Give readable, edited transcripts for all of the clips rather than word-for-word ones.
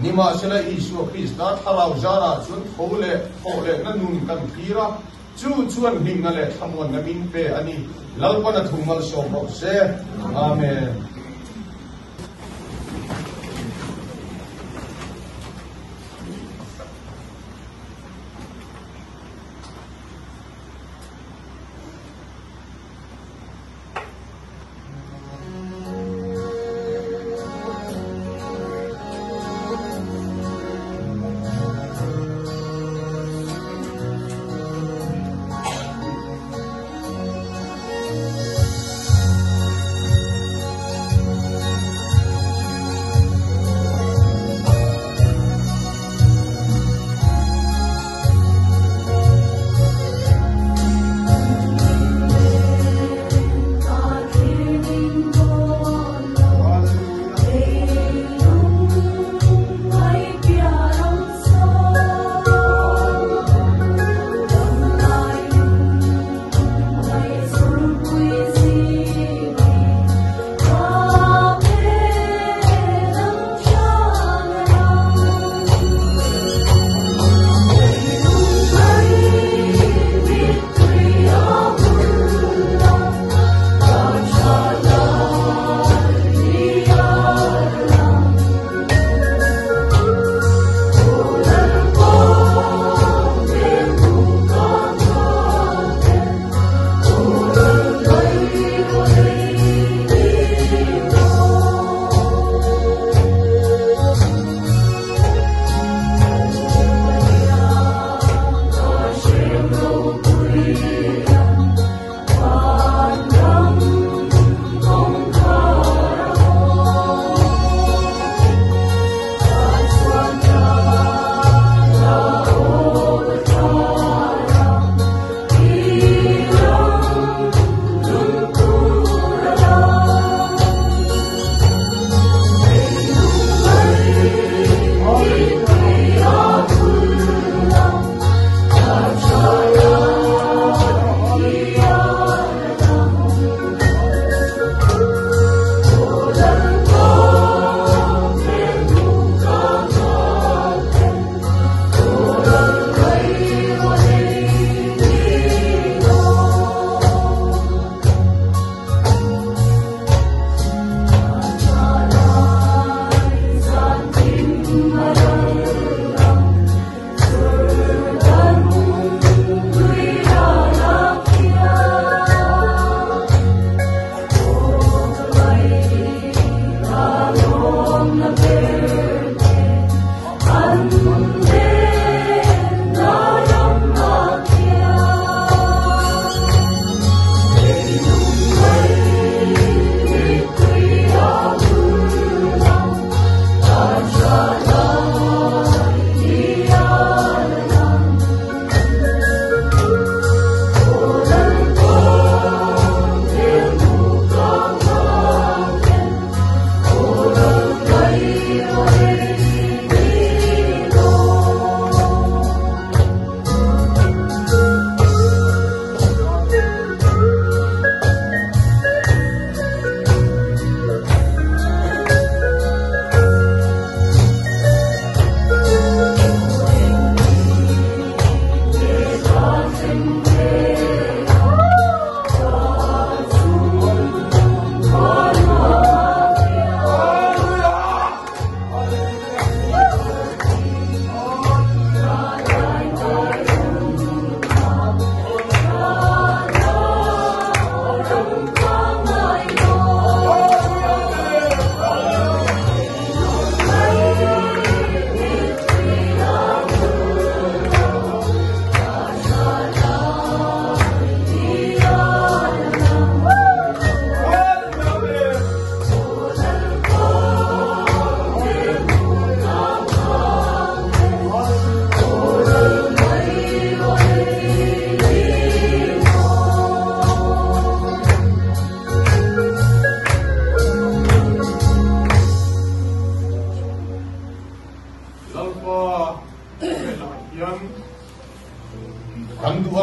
nima sela Isu Krista tharau zara chun khole na nun kan khira chuan hing na le thamon na min pe ani lalpana thumal so bok se amen.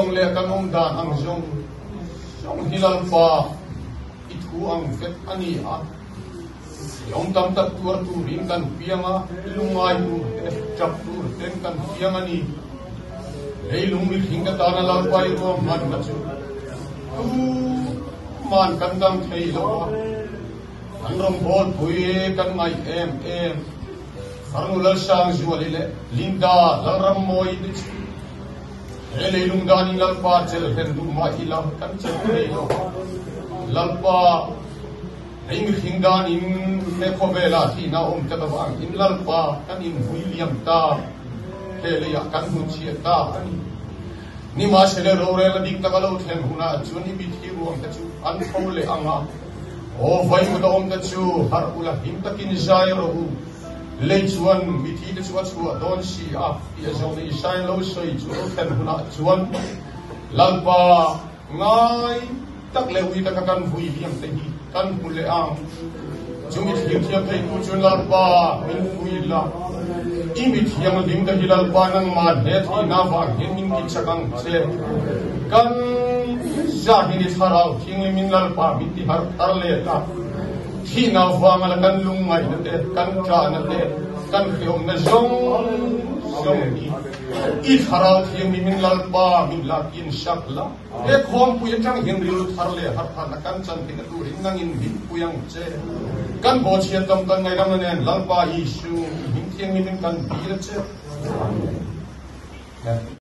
ang le kanong dan ang zong hilal pa itu ang vet ani ha Yong tam tak tuar tu ring kan pianga lungai tu chap tu ten kan pianga ni lei lung mi hinga ta na lar pai ro man na chu tu man kan dang thei lo an rom bol pui kan mai em farnulal sang juali le linda laram moi ni lei lung da ni lal pa chel hen du ma ilam kan chel thei lo lal pa Ring hingdan in Mekobela Tina Tabang in Lalpa and in William Ta Telia Kanmuchieta Nima Shele Rorel Dictabalo Huna Juni Bitiru on the two unholy Anga O Vaimuda on the two Harpula Hintakin Jairo Lechuan Miti the Chuatua Don Shi up is only Shiloh Shay Huna Chuan Lalpa Ngai Taklewi Takakan William Tehi kan pule ang jumit hiam thei ku chun lar pa min puila imit hiam dim da hilal pa nang ma he thi na wa hin min ki chakang che kan jahini tharau thing min lar pa min ti har tar le la thi na wa mal kan lung mai na te kan tra na te kan khiom na zong ni I tharau thing min lar pa min la kin shakla e khom pu yang hin rilu thar le har thar na kan chan ti na tu ring nang in hin pu yang che kan bo chian tam kan ngai ram nen lar pa issue hin thing min kan bi che